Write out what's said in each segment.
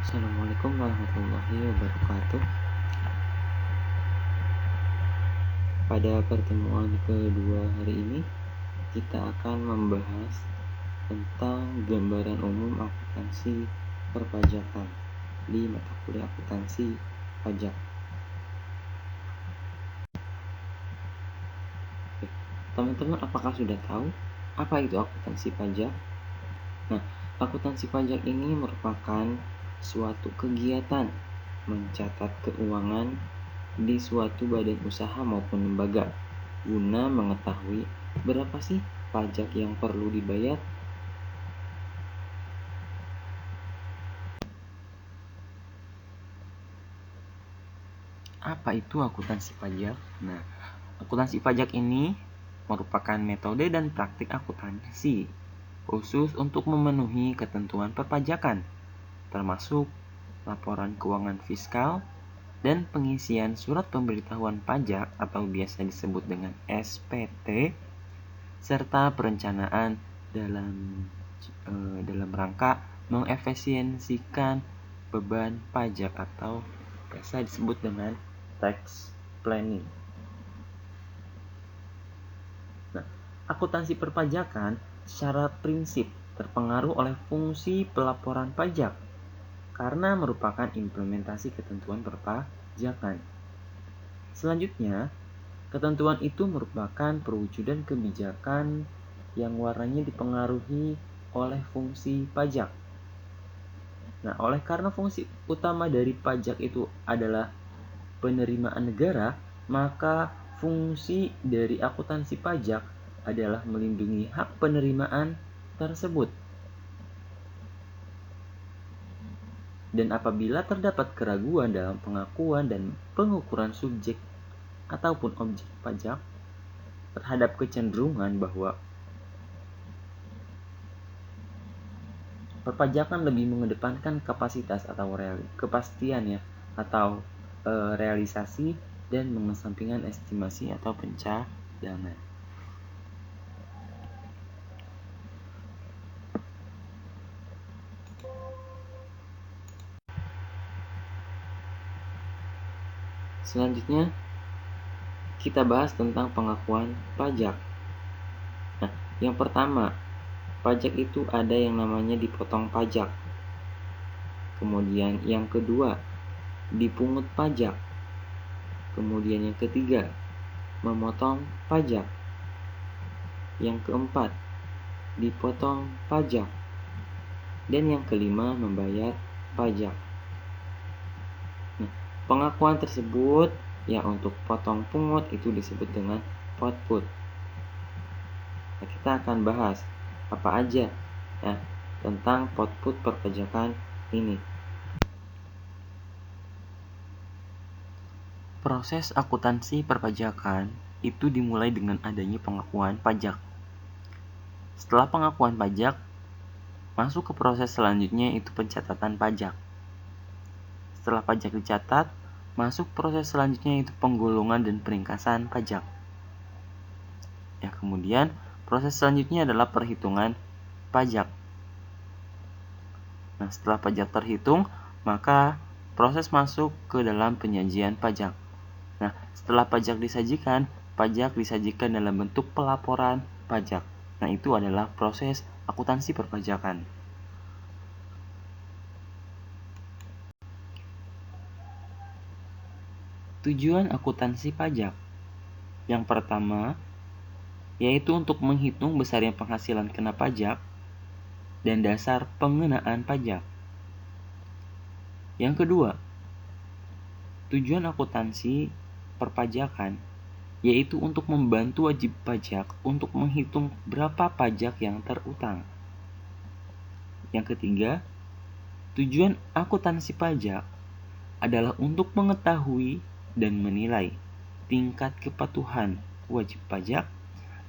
Assalamualaikum warahmatullahi wabarakatuh. Pada pertemuan kedua hari ini, kita akan membahas tentang gambaran umum akuntansi perpajakan di mata kuliah akuntansi pajak. Teman-teman, apakah sudah tahu apa itu akuntansi pajak? Nah, akuntansi pajak ini merupakan suatu kegiatan mencatat keuangan di suatu badan usaha maupun lembaga guna mengetahui berapa sih pajak yang perlu dibayar. Apa itu akuntansi pajak? Nah, akuntansi pajak ini merupakan metode dan praktik akuntansi khusus untuk memenuhi ketentuan perpajakan, termasuk laporan keuangan fiskal dan pengisian surat pemberitahuan pajak atau biasa disebut dengan SPT, serta perencanaan dalam rangka mengefisiensikan beban pajak atau biasa disebut dengan tax planning. Nah, akuntansi perpajakan secara prinsip terpengaruh oleh fungsi pelaporan pajak karena merupakan implementasi ketentuan perpajakan. Selanjutnya, ketentuan itu merupakan perwujudan kebijakan yang warnanya dipengaruhi oleh fungsi pajak. Nah, oleh karena fungsi utama dari pajak itu adalah penerimaan negara, maka fungsi dari akuntansi pajak adalah melindungi hak penerimaan tersebut. Dan apabila terdapat keraguan dalam pengakuan dan pengukuran subjek ataupun objek pajak terhadap kecenderungan bahwa perpajakan lebih mengedepankan kapasitas atau kepastian atau realisasi dan mengesampingkan estimasi atau pencadangan. Selanjutnya kita bahas tentang pengakuan pajak. Nah, yang pertama, pajak itu ada yang namanya dipotong pajak. Kemudian yang kedua, dipungut pajak. Kemudian yang ketiga, memotong pajak. Yang keempat, dipotong pajak. Dan yang kelima, membayar pajak. Nah, pengakuan tersebut ya untuk potong pungut itu disebut dengan potput. Nah, kita akan bahas apa aja ya tentang potput perpajakan ini. Proses akuntansi perpajakan itu dimulai dengan adanya pengakuan pajak. Setelah pengakuan pajak, masuk ke proses selanjutnya itu pencatatan pajak. Setelah pajak dicatat, masuk proses selanjutnya itu penggolongan dan peringkasan pajak. Ya, kemudian proses selanjutnya adalah perhitungan pajak. Nah, setelah pajak terhitung, maka proses masuk ke dalam penyajian pajak. Nah, setelah pajak disajikan dalam bentuk pelaporan pajak. Nah, itu adalah proses akuntansi perpajakan. Tujuan akuntansi pajak yang pertama yaitu untuk menghitung besarnya penghasilan kena pajak dan dasar pengenaan pajak. Yang kedua, tujuan akuntansi perpajakan yaitu untuk membantu wajib pajak untuk menghitung berapa pajak yang terutang. Yang ketiga, tujuan akuntansi pajak adalah untuk mengetahui dan menilai tingkat kepatuhan wajib pajak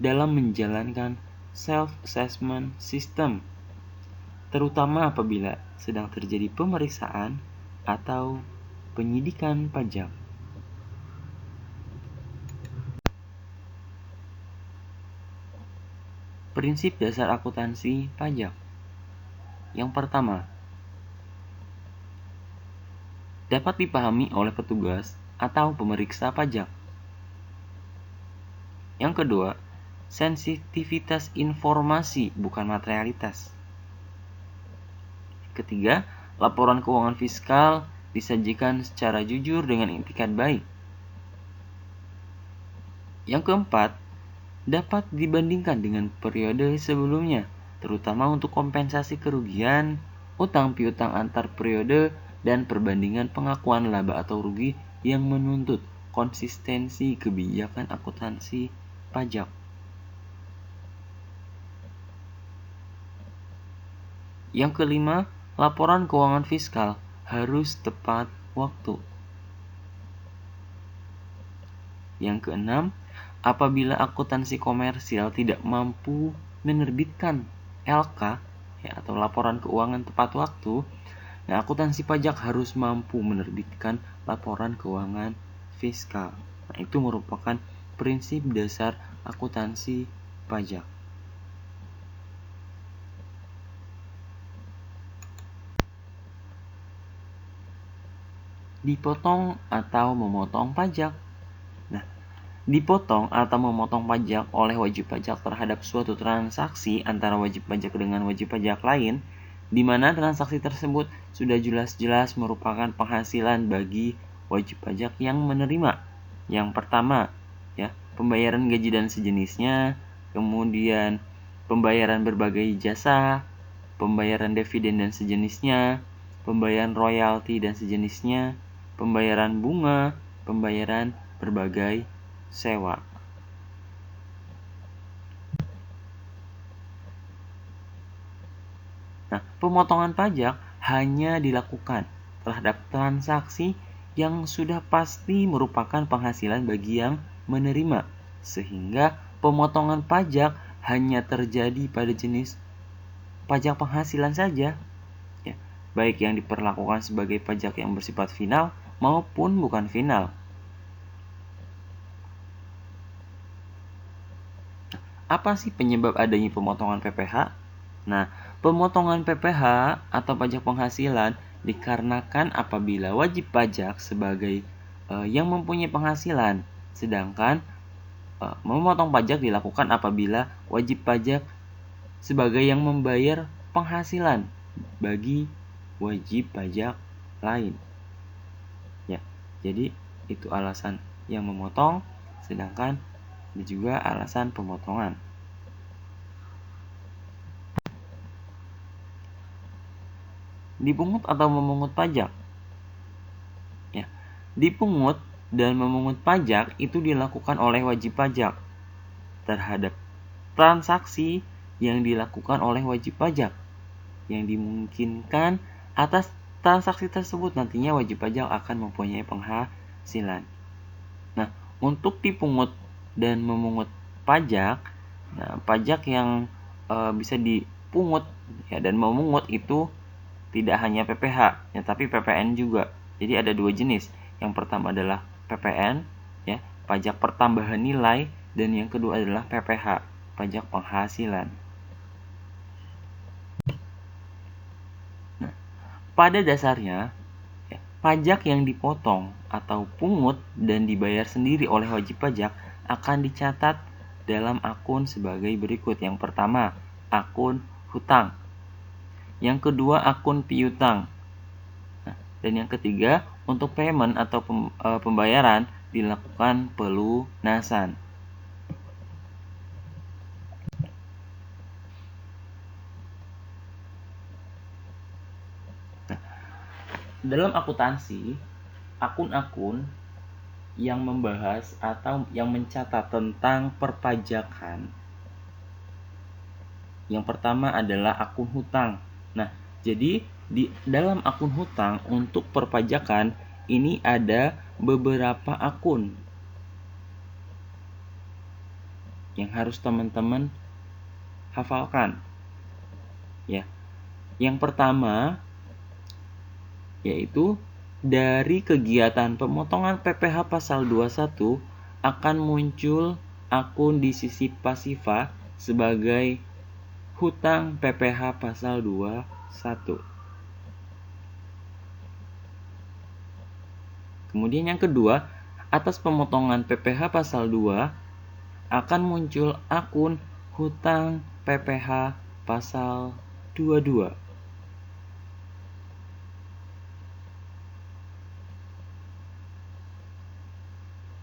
dalam menjalankan self-assessment system, terutama apabila sedang terjadi pemeriksaan atau penyidikan pajak. Prinsip dasar akuntansi pajak. Yang pertama, dapat dipahami oleh petugas atau pemeriksa pajak. Yang kedua, sensitivitas informasi bukan materialitas. Ketiga, laporan keuangan fiskal disajikan secara jujur dengan itikat baik. Yang keempat, dapat dibandingkan dengan periode sebelumnya, terutama untuk kompensasi kerugian, utang piutang antar periode, dan perbandingan pengakuan laba atau rugi yang menuntut konsistensi kebijakan akuntansi pajak. Yang kelima, laporan keuangan fiskal harus tepat waktu. Yang keenam, apabila akuntansi komersial tidak mampu menerbitkan LK atau laporan keuangan tepat waktu, nah akuntansi pajak harus mampu menerbitkan laporan keuangan fiskal. Nah, itu merupakan prinsip dasar akuntansi pajak. Dipotong atau memotong pajak. Nah, dipotong atau memotong pajak oleh wajib pajak terhadap suatu transaksi antara wajib pajak dengan wajib pajak lain, di mana transaksi tersebut sudah jelas-jelas merupakan penghasilan bagi wajib pajak yang menerima. Yang pertama, ya, pembayaran gaji dan sejenisnya, kemudian pembayaran berbagai jasa, pembayaran dividen dan sejenisnya, pembayaran royalti dan sejenisnya, pembayaran bunga, pembayaran berbagai sewa. Nah, pemotongan pajak hanya dilakukan terhadap transaksi yang sudah pasti merupakan penghasilan bagi yang menerima, sehingga pemotongan pajak hanya terjadi pada jenis pajak penghasilan saja, ya, baik yang diperlakukan sebagai pajak yang bersifat final maupun bukan final. Apa sih penyebab adanya pemotongan PPh? Nah, pemotongan PPh atau pajak penghasilan dikarenakan apabila wajib pajak sebagai yang mempunyai penghasilan, sedangkan memotong pajak dilakukan apabila wajib pajak sebagai yang membayar penghasilan bagi wajib pajak lain. Ya, jadi itu alasan yang memotong, sedangkan ada juga alasan pemotongan. Dipungut atau memungut pajak. Ya, dipungut dan memungut pajak itu dilakukan oleh wajib pajak terhadap transaksi yang dilakukan oleh wajib pajak yang dimungkinkan atas transaksi tersebut nantinya wajib pajak akan mempunyai penghasilan. Nah, untuk dipungut dan memungut pajak, nah pajak yang bisa dipungut ya dan memungut itu tidak hanya PPh, ya, tapi PPN juga. Jadi ada dua jenis. Yang pertama adalah PPN, ya, pajak pertambahan nilai, dan yang kedua adalah PPh, pajak penghasilan. Nah, pada dasarnya, ya, pajak yang dipotong atau pungut dan dibayar sendiri oleh wajib pajak akan dicatat dalam akun sebagai berikut. Yang pertama, akun hutang. Yang kedua, akun piutang. Nah, dan yang ketiga, untuk payment atau pembayaran dilakukan pelunasan. Nah, dalam akuntansi, akun-akun yang membahas atau yang mencatat tentang perpajakan, yang pertama adalah akun hutang. Nah, jadi di dalam akun hutang untuk perpajakan ini ada beberapa akun yang harus teman-teman hafalkan. Ya. Yang pertama yaitu dari kegiatan pemotongan PPh pasal 21 akan muncul akun di sisi pasifa sebagai hutang PPh pasal 21. Kemudian yang kedua, atas pemotongan PPh pasal 2 akan muncul akun hutang PPh pasal 22.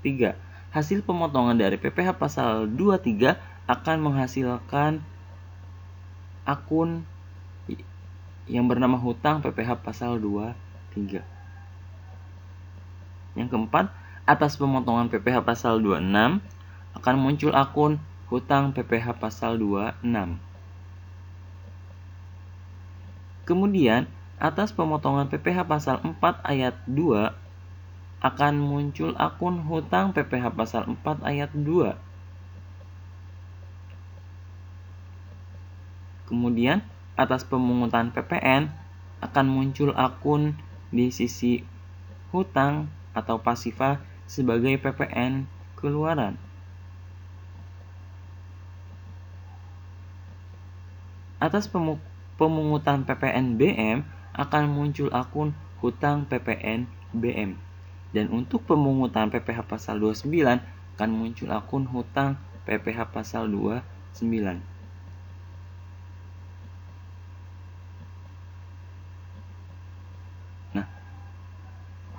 Tiga, hasil pemotongan dari PPh pasal 23 akan menghasilkan akun yang bernama hutang PPh pasal 23. Yang keempat, atas pemotongan PPh pasal 26 akan muncul akun hutang PPh pasal 26. Kemudian, atas pemotongan PPh pasal 4 ayat 2 akan muncul akun hutang PPh pasal 4 ayat 2. Kemudian, atas pemungutan PPN akan muncul akun di sisi hutang atau pasifa sebagai PPN keluaran. Atas pemungutan PPN BM akan muncul akun hutang PPN BM. Dan untuk pemungutan PPh pasal 29 akan muncul akun hutang PPh pasal 29. Nah,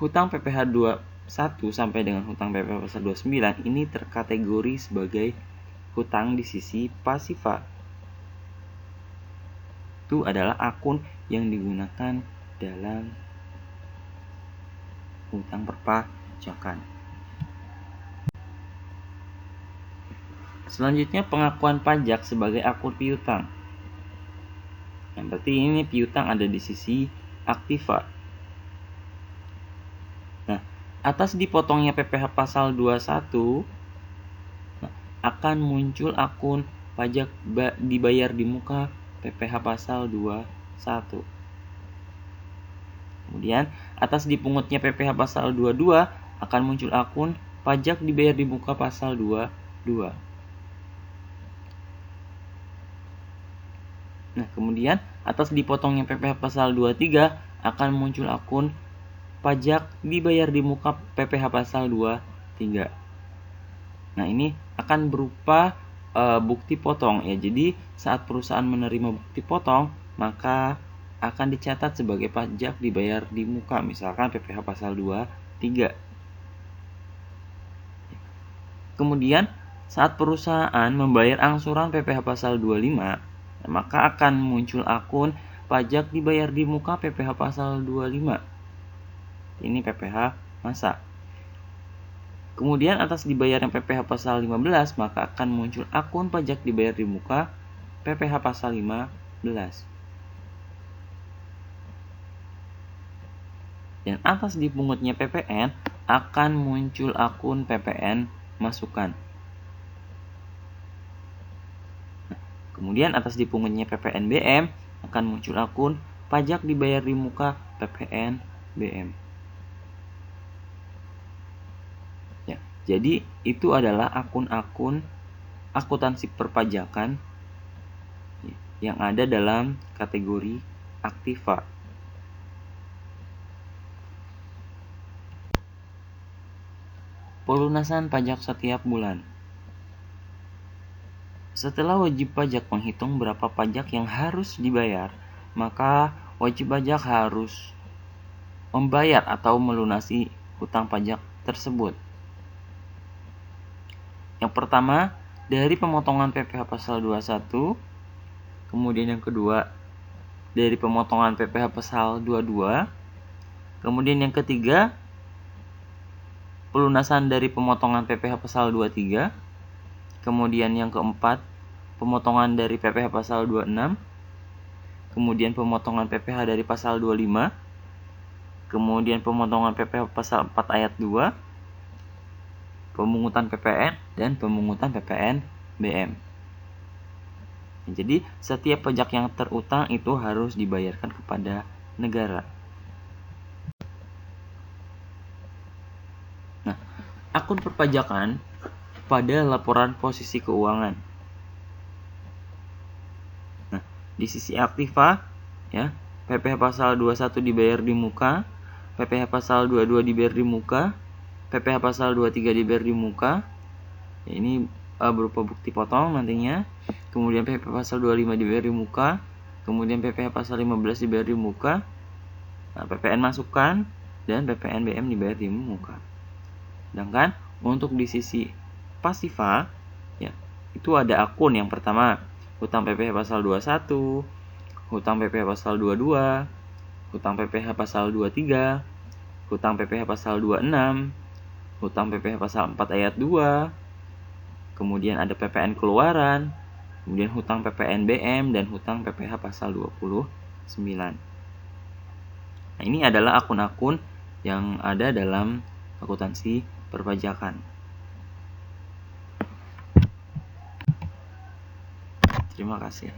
hutang PPh 21 sampai dengan hutang PPh pasal 29 ini terkategori sebagai hutang di sisi pasifa. Itu adalah akun yang digunakan dalam hutang perpajakan. Selanjutnya, pengakuan pajak sebagai akun piutang. Yang berarti ini piutang ada di sisi aktiva. Nah, atas dipotongnya PPh pasal 21 akan muncul akun pajak dibayar di muka PPh pasal 21. Kemudian, atas dipungutnya PPh pasal 22 akan muncul akun pajak dibayar di muka pasal 22. Nah, kemudian atas dipotongnya PPh pasal 23 akan muncul akun pajak dibayar di muka PPh pasal 23. Nah, ini akan berupa bukti potong ya. Jadi, saat perusahaan menerima bukti potong, maka akan dicatat sebagai pajak dibayar di muka, misalkan PPh pasal 23. Kemudian, saat perusahaan membayar angsuran PPh pasal 25, maka akan muncul akun pajak dibayar di muka PPh pasal 25. Ini PPh masa. Kemudian atas dibayarnya PPh pasal 15, maka akan muncul akun pajak dibayar di muka PPh pasal 15. Dan atas dipungutnya PPN akan muncul akun PPN masukan. Kemudian atas dipungutnya PPN BM akan muncul akun pajak dibayar di muka PPN BM. Ya, jadi itu adalah akun-akun akuntansi perpajakan yang ada dalam kategori aktiva. Pelunasan pajak setiap bulan. Setelah wajib pajak menghitung berapa pajak yang harus dibayar, maka wajib pajak harus membayar atau melunasi hutang pajak tersebut. Yang pertama, dari pemotongan PPh pasal 21, kemudian yang kedua, dari pemotongan PPh pasal 22, kemudian yang ketiga, pelunasan dari pemotongan PPh pasal 23, kemudian yang keempat, pemotongan dari PPh pasal 26, kemudian pemotongan PPh dari pasal 25, kemudian pemotongan PPh pasal 4 ayat 2, pemungutan PPN, dan pemungutan PPN BM. Jadi, setiap pajak yang terutang itu harus dibayarkan kepada negara. Nah, akun perpajakan pada laporan posisi keuangan. Nah, di sisi aktiva, ya, PPh pasal 21 dibayar di muka, PPh pasal 22 dibayar di muka, PPh pasal 23 dibayar di muka. Ya, ini berupa bukti potong nantinya. Kemudian PPh pasal 25 dibayar di muka, kemudian PPh pasal 15 dibayar di muka. Nah, PPN masukkan dan PPN BM dibayar di muka. Sedangkan untuk di sisi pasifa, ya, itu ada akun yang pertama, hutang PPh pasal 21, hutang PPh pasal 22, hutang PPh pasal 23, hutang PPh pasal 26, hutang PPh pasal 4 ayat 2, kemudian ada PPN keluaran, kemudian hutang PPN BM, dan hutang PPh pasal 29. Nah, ini adalah akun-akun yang ada dalam akuntansi perpajakan. Terima kasih.